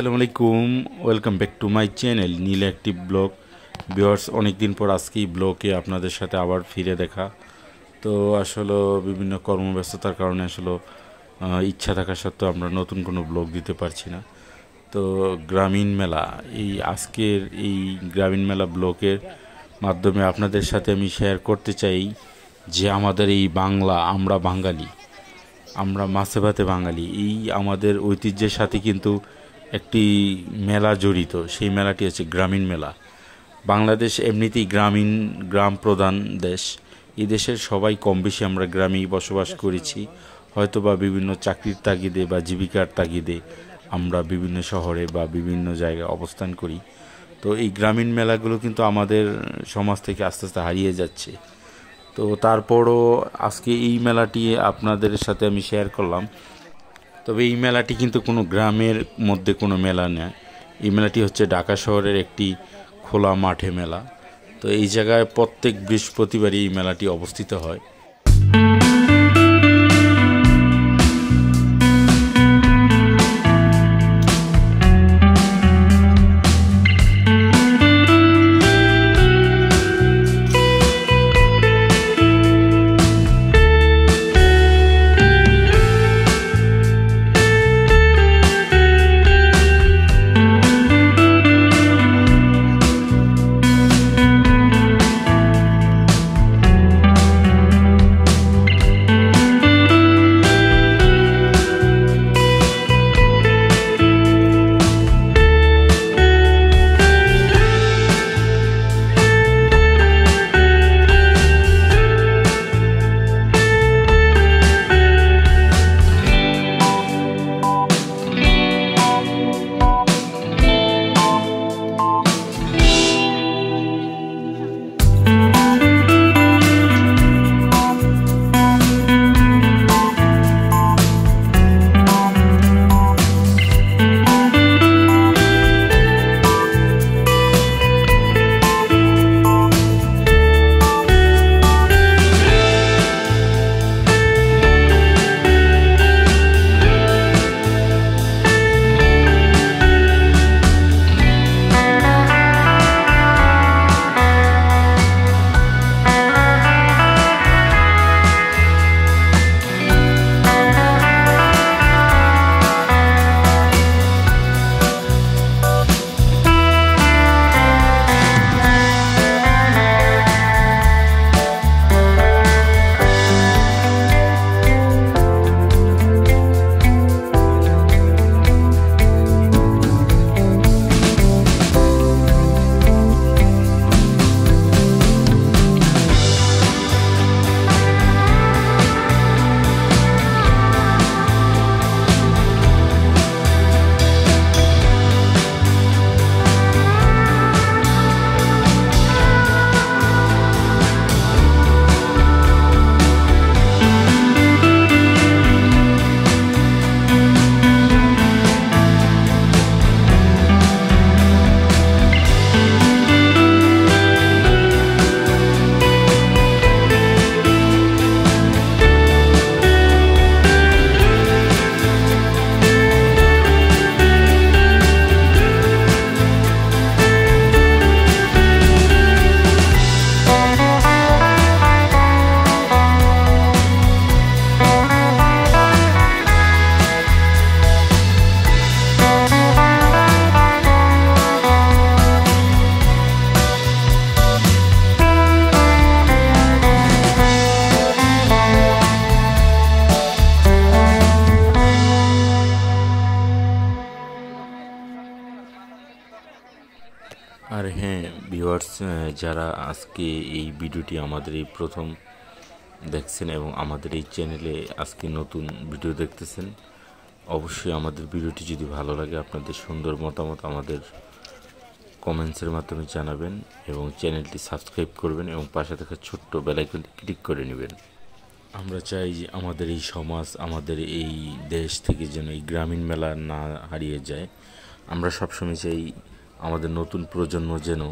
আসসালামু আলাইকুম, welcome back to my channel Neel active blog. Viewers, অনেক দিন পর আজকেই ব্লগে আপনাদের সাথে আবার ফিরে দেখা। তো আসলে বিভিন্ন কর্মব্যস্ততার কারণে আসলে ইচ্ছা থাকা সত্ত্বেও আমরা নতুন কোনো ব্লগ দিতে পারছি না। তো গ্রামীণ মেলা, আজকের এই গ্রামীণ মেলা ব্লগের মাধ্যমে আপনাদের সাথে আমি শেয়ার করতে চাই যে আমাদের এই বাংলা, আমরা বাঙালি, আমরা মাছে ভাতে বাঙালি, এই আমাদের ঐতিহ্যের সাথে কিন্তু একটি মেলা জড়িত। সেই মেলাটি হচ্ছে গ্রামীণ মেলা। বাংলাদেশ এমনিতেই গ্রাম প্রধান দেশ। এই দেশের সবাই কম বেশি আমরা গ্রামেই বসবাস করেছি, হয়তো বা বিভিন্ন চাকরির তাগিদে বা জীবিকার তাগিদে আমরা বিভিন্ন শহরে বা বিভিন্ন জায়গায় অবস্থান করি। তো এই গ্রামীণ মেলাগুলো কিন্তু আমাদের সমাজ থেকে আস্তে আস্তে হারিয়ে যাচ্ছে। তো তারপরও আজকে এই মেলাটি আপনাদের সাথে আমি শেয়ার করলাম। তবে এই মেলাটি কিন্তু কোনো গ্রামের মধ্যে কোনো মেলা নয়। এই মেলাটি হচ্ছে ঢাকা শহরের একটি খোলা মাঠে মেলা। তো এই জায়গায় প্রত্যেক বৃহস্পতিবারই এই মেলাটি অবস্থিত হয়। আর হ্যাঁ ভিউয়ার্স, যারা আজকে এই ভিডিওটি আমাদের এই প্রথম দেখছেন এবং আমাদের এই চ্যানেলে আজকে নতুন ভিডিও দেখতেছেন, অবশ্যই আমাদের ভিডিওটি যদি ভালো লাগে আপনাদের সুন্দর মতামত আমাদের কমেন্টসের মাধ্যমে জানাবেন এবং চ্যানেলটি সাবস্ক্রাইব করবেন এবং পাশে থাকা ছোট্ট বেল আইকনটি ক্লিক করে নেবেন। আমরা চাই যে আমাদের এই সমাজ, আমাদের এই দেশ থেকে যেন এই গ্রামীণ মেলা না হারিয়ে যায়। আমরা সবসময় চাই আমাদের নতুন প্রজন্ম যেন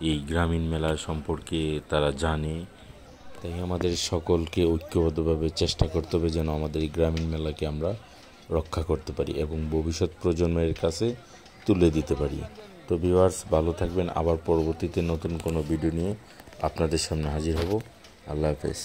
এই গ্রামীণ মেলা সম্পর্কে তারা জানে। তাই আমাদের সকলকে ঐক্যবদ্ধভাবে চেষ্টা করতে হবে যেন আমাদের এই গ্রামীণ মেলাকে আমরা রক্ষা করতে পারি এবং ভবিষ্যৎ প্রজন্মের কাছে তুলে দিতে পারি। তো ভিউয়ার্স, ভালো থাকবেন। আবার পরবর্তীতে নতুন কোনো ভিডিও নিয়ে আপনাদের সামনে হাজির হব। আল্লাহ হাফেজ।